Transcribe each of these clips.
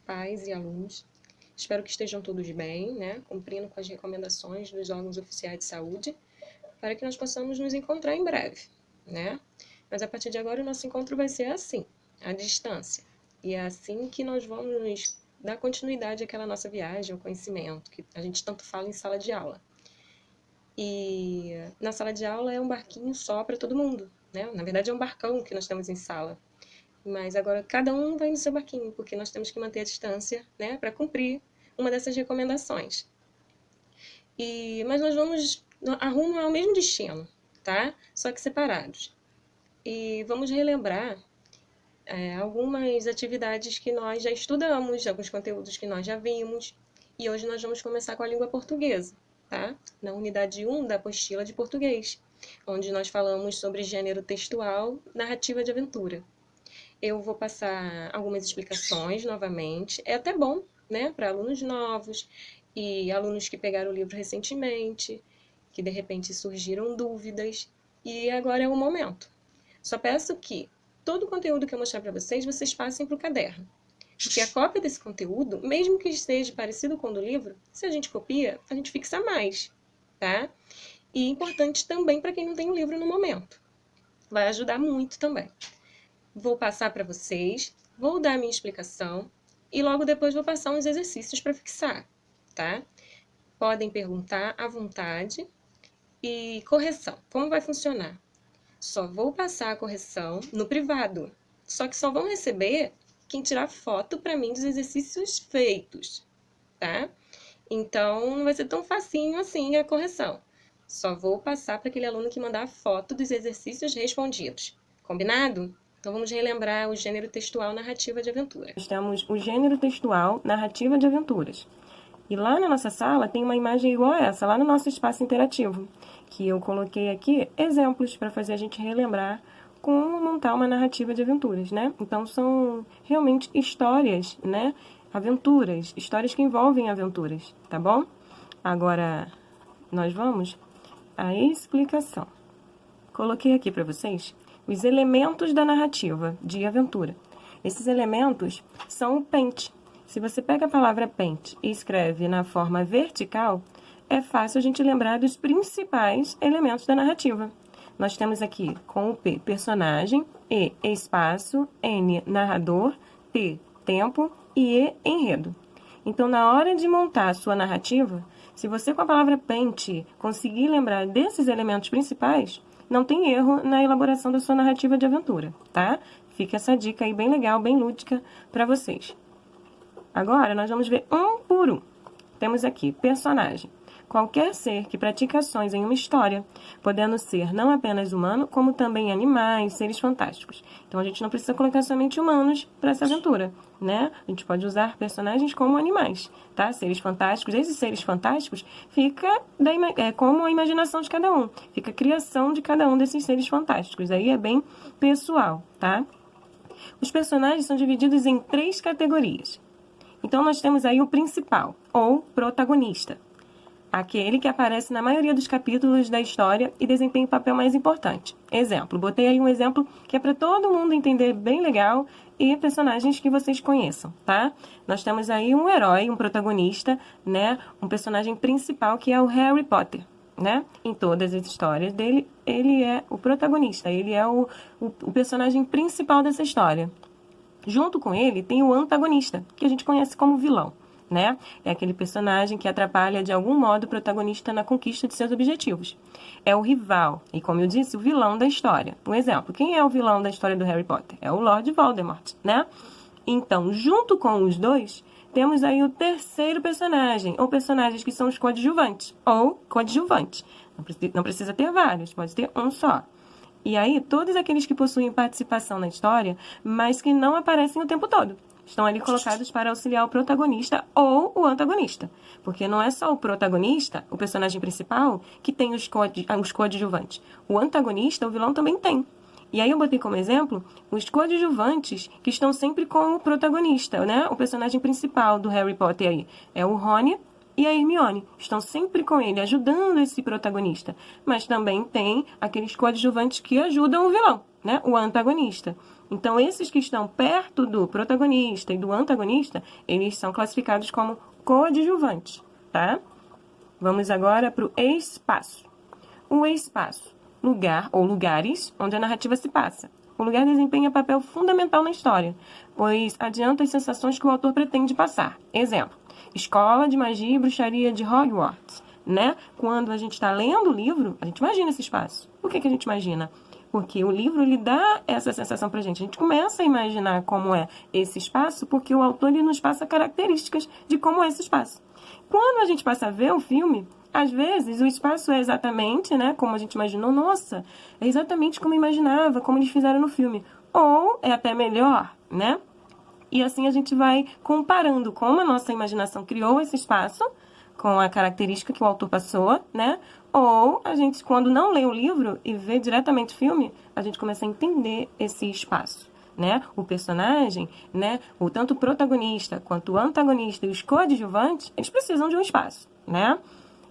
pais e alunos. Espero que estejam todos bem, né? Cumprindo com as recomendações dos órgãos oficiais de saúde, para que nós possamos nos encontrar em breve, né? Mas a partir de agora o nosso encontro vai ser assim, à distância. E é assim que nós vamos dar continuidade àquela nossa viagem, ao conhecimento, que a gente tanto fala em sala de aula. E na sala de aula é um barquinho só para todo mundo, né? Na verdade é um barcão que nós temos em sala. Mas agora cada um vai no seu barquinho, porque nós temos que manter a distância, né, para cumprir uma dessas recomendações. Mas nós vamos a rumo ao mesmo destino, tá? Só que separados. E vamos relembrar algumas atividades que nós já estudamos, alguns conteúdos que nós já vimos. E hoje nós vamos começar com a língua portuguesa, tá? Na unidade 1 da apostila de português, onde nós falamos sobre gênero textual, narrativa de aventura. Eu vou passar algumas explicações novamente. É até bom, né, para alunos novos e alunos que pegaram o livro recentemente, que de repente surgiram dúvidas. E agora é o momento. Só peço que todo o conteúdo que eu mostrar para vocês passem para o caderno. Porque a cópia desse conteúdo, mesmo que esteja parecido com o do livro, se a gente copia, a gente fixa mais, tá? E importante também para quem não tem o livro no momento. Vai ajudar muito também. Vou passar para vocês, vou dar a minha explicação e logo depois vou passar uns exercícios para fixar, tá? Podem perguntar à vontade. E correção, como vai funcionar? Só vou passar a correção no privado, só que só vão receber quem tirar foto para mim dos exercícios feitos, tá? Então, não vai ser tão facinho assim a correção. Só vou passar para aquele aluno que mandar a foto dos exercícios respondidos. Combinado? Então, vamos relembrar o gênero textual narrativa de aventura. Nós temos o gênero textual narrativa de aventuras. E lá na nossa sala tem uma imagem igual a essa, lá no nosso espaço interativo, que eu coloquei aqui exemplos para fazer a gente relembrar como montar uma narrativa de aventuras, né? Então, são realmente histórias, né? Aventuras, histórias que envolvem aventuras, tá bom? Agora, nós vamos à explicação. Coloquei aqui para vocês os elementos da narrativa de aventura. Esses elementos são o pente. Se você pega a palavra pente e escreve na forma vertical, é fácil a gente lembrar dos principais elementos da narrativa. Nós temos aqui com o P, personagem, E, espaço, N, narrador, T, tempo e E, enredo. Então, na hora de montar a sua narrativa, se você com a palavra pente conseguir lembrar desses elementos principais, não tem erro na elaboração da sua narrativa de aventura, tá? Fica essa dica aí bem legal, bem lúdica para vocês. Agora, nós vamos ver um por um. Temos aqui personagem. Qualquer ser que pratica ações em uma história, podendo ser não apenas humano, como também animais, seres fantásticos. Então, a gente não precisa colocar somente humanos para essa aventura, né? A gente pode usar personagens como animais, tá? Seres fantásticos. Esses seres fantásticos fica como a imaginação de cada um. Fica a criação de cada um desses seres fantásticos. Aí é bem pessoal, tá? Os personagens são divididos em 3 categorias. Então, nós temos aí o principal, ou protagonista. Aquele que aparece na maioria dos capítulos da história e desempenha o papel mais importante. Exemplo, botei aí um exemplo que é para todo mundo entender bem legal e personagens que vocês conheçam, tá? Nós temos aí um herói, um protagonista, né? Um personagem principal que é o Harry Potter, né? Em todas as histórias dele, ele é o protagonista, ele é o personagem principal dessa história. Junto com ele tem o antagonista, que a gente conhece como vilão, né? É aquele personagem que atrapalha de algum modo o protagonista na conquista de seus objetivos. É o rival e, como eu disse, o vilão da história. Um exemplo, quem é o vilão da história do Harry Potter? É o Lord Voldemort, né? Então, junto com os dois, temos aí o terceiro personagem, ou personagens que são os coadjuvantes, ou coadjuvantes. Não precisa ter vários, pode ter um só. E aí, todos aqueles que possuem participação na história, mas que não aparecem o tempo todo, estão ali colocados para auxiliar o protagonista ou o antagonista. Porque não é só o protagonista, o personagem principal, que tem os coadjuvantes. O antagonista, o vilão, também tem. E aí eu botei como exemplo os coadjuvantes que estão sempre com o protagonista, né? O personagem principal do Harry Potter aí é o Rony e a Hermione. Estão sempre com ele, ajudando esse protagonista. Mas também tem aqueles coadjuvantes que ajudam o vilão, né? O antagonista. Então, esses que estão perto do protagonista e do antagonista, eles são classificados como coadjuvantes, tá? Vamos agora para o espaço. O espaço, lugar ou lugares onde a narrativa se passa. O lugar desempenha papel fundamental na história, pois adianta as sensações que o autor pretende passar. Exemplo, escola de magia e bruxaria de Hogwarts, né? Quando a gente está lendo o livro, a gente imagina esse espaço. Por que a gente imagina? Porque o livro ele dá essa sensação pra gente. A gente começa a imaginar como é esse espaço, porque o autor ele nos passa características de como é esse espaço. Quando a gente passa a ver o filme, às vezes o espaço é exatamente, né, como a gente imaginou. Nossa, é exatamente como imaginava, como eles fizeram no filme. Ou é até melhor, né? E assim a gente vai comparando como a nossa imaginação criou esse espaço com a característica que o autor passou, né? Ou a gente, quando não lê o livro e vê diretamente o filme, a gente começa a entender esse espaço, né? O personagem, né? Tanto o protagonista quanto o antagonista e os coadjuvantes, eles precisam de um espaço, né?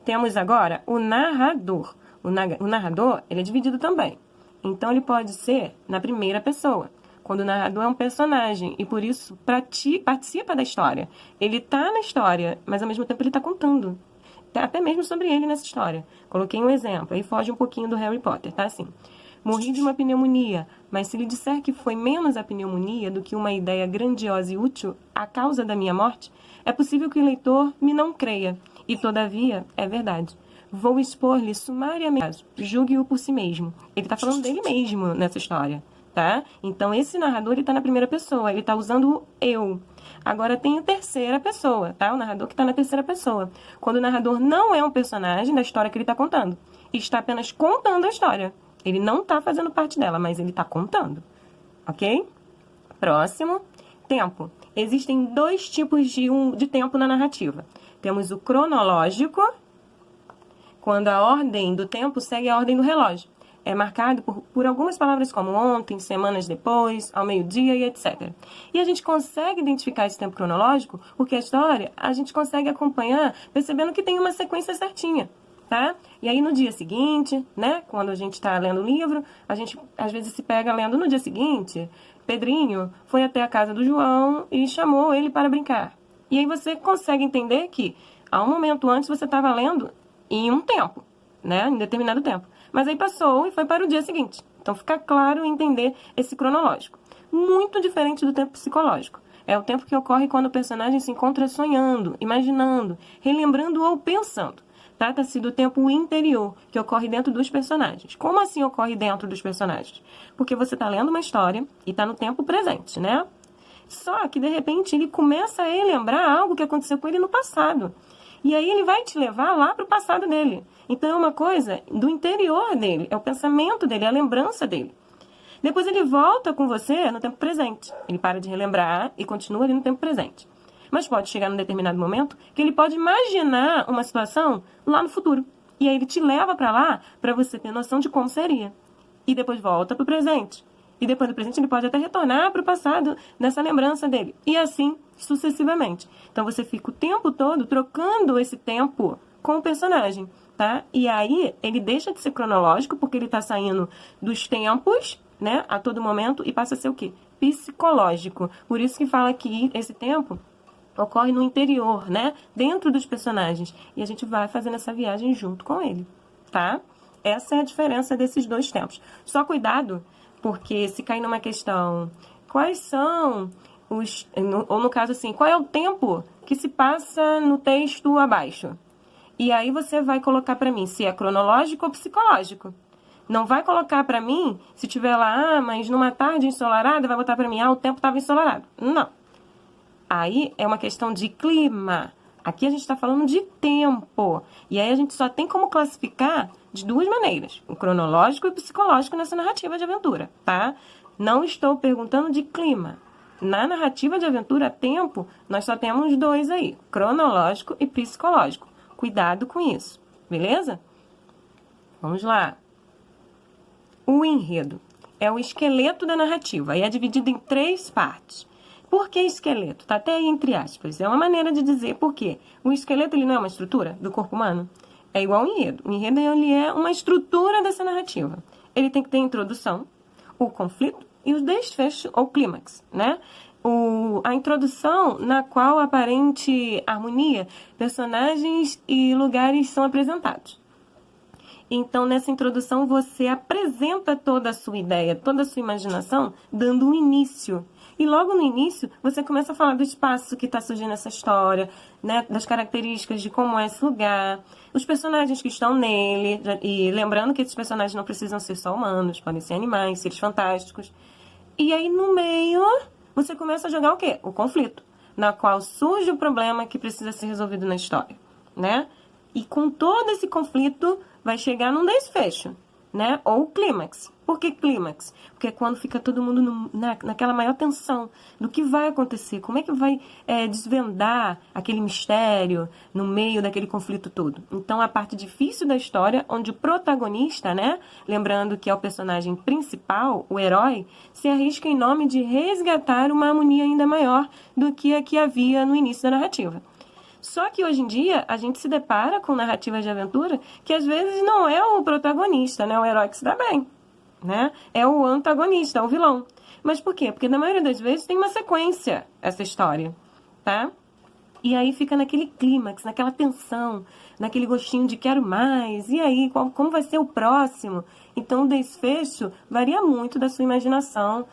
Temos agora o narrador. O narrador, ele é dividido também. Então, ele pode ser na primeira pessoa, quando o narrador é um personagem e, por isso, participa da história. Ele está na história, mas, ao mesmo tempo, ele está contando. Até mesmo sobre ele nessa história. Coloquei um exemplo, aí foge um pouquinho do Harry Potter, tá? Assim, morri de uma pneumonia, mas se lhe disser que foi menos a pneumonia do que uma ideia grandiosa e útil a causa da minha morte, é possível que o leitor me não creia. E, todavia, é verdade. Vou expor-lhe sumariamente. Julgue-o por si mesmo. Ele está falando dele mesmo nessa história, tá? Então, esse narrador, ele está na primeira pessoa. Ele está usando o eu. Agora, tem a terceira pessoa, tá? O narrador que está na terceira pessoa. Quando o narrador não é um personagem da história que ele está contando. E está apenas contando a história. Ele não está fazendo parte dela, mas ele está contando. Ok? Próximo. Tempo. Existem dois tipos de tempo na narrativa. Temos o cronológico, quando a ordem do tempo segue a ordem do relógio. É marcado por algumas palavras como ontem, semanas depois, ao meio-dia e etc. E a gente consegue identificar esse tempo cronológico porque a história a gente consegue acompanhar percebendo que tem uma sequência certinha, tá? E aí no dia seguinte, né, quando a gente está lendo o livro, a gente às vezes se pega lendo no dia seguinte, Pedrinho foi até a casa do João e chamou ele para brincar. E aí você consegue entender que há um momento antes você estava lendo em um tempo, né, em determinado tempo. Mas aí passou e foi para o dia seguinte. Então fica claro entender esse cronológico. Muito diferente do tempo psicológico. É o tempo que ocorre quando o personagem se encontra sonhando, imaginando, relembrando ou pensando. Trata-se do tempo interior, que ocorre dentro dos personagens. Como assim ocorre dentro dos personagens? Porque você está lendo uma história e está no tempo presente, né? Só que, de repente, ele começa a lembrar algo que aconteceu com ele no passado. E aí ele vai te levar lá para o passado dele. Então é uma coisa do interior dele, é o pensamento dele, é a lembrança dele. Depois ele volta com você no tempo presente. Ele para de relembrar e continua ali no tempo presente. Mas pode chegar num determinado momento que ele pode imaginar uma situação lá no futuro. E aí ele te leva para lá para você ter noção de como seria. E depois volta para o presente. E depois do presente ele pode até retornar para o passado nessa lembrança dele. E assim sucessivamente. Então você fica o tempo todo trocando esse tempo com o personagem, tá? E aí ele deixa de ser cronológico porque ele está saindo dos tempos, né, a todo momento e passa a ser o quê? Psicológico. Por isso que fala que esse tempo ocorre no interior, né, dentro dos personagens. E a gente vai fazendo essa viagem junto com ele, tá? Essa é a diferença desses dois tempos. Só cuidado, porque se cair numa questão, quais são ou no caso assim, qual é o tempo que se passa no texto abaixo? E aí você vai colocar para mim se é cronológico ou psicológico. Não vai colocar para mim, se tiver lá, mas numa tarde ensolarada, vai botar para mim, o tempo estava ensolarado. Não. Aí é uma questão de clima. Aqui a gente está falando de tempo. E aí a gente só tem como classificar de duas maneiras. O cronológico e o psicológico nessa narrativa de aventura, tá? Não estou perguntando de clima. Na narrativa de aventura, tempo, nós só temos dois aí. Cronológico e psicológico. Cuidado com isso, beleza? Vamos lá. O enredo é o esqueleto da narrativa e é dividido em 3 partes. Por que esqueleto? Tá até aí entre aspas. É uma maneira de dizer por quê. O esqueleto ele não é uma estrutura do corpo humano? É igual ao enredo. O enredo ele é uma estrutura dessa narrativa. Ele tem que ter introdução, o conflito, e o desfecho ou clímax, né? A introdução na qual a aparente harmonia, personagens e lugares são apresentados. Então, nessa introdução, você apresenta toda a sua ideia, toda a sua imaginação, dando um início. E logo no início, você começa a falar do espaço que está surgindo essa história, né, das características de como é esse lugar, os personagens que estão nele, e lembrando que esses personagens não precisam ser só humanos, podem ser animais, seres fantásticos. E aí, no meio, você começa a jogar o quê? O conflito, na qual surge o problema que precisa ser resolvido na história, né? E com todo esse conflito, vai chegar num desfecho, né? Ou clímax. Por que clímax? Porque é quando fica todo mundo naquela maior tensão do que vai acontecer, como é que vai desvendar aquele mistério no meio daquele conflito todo. Então, a parte difícil da história, onde o protagonista, né? Lembrando que é o personagem principal, o herói, se arrisca em nome de resgatar uma harmonia ainda maior do que a que havia no início da narrativa. Só que hoje em dia a gente se depara com narrativas de aventura que às vezes não é o protagonista, né? O herói que se dá bem, né? É o antagonista, é o vilão. Mas por quê? Porque na maioria das vezes tem uma sequência essa história, tá? E aí fica naquele clímax, naquela tensão, naquele gostinho de quero mais. E aí, como vai ser o próximo? Então o desfecho varia muito da sua imaginação,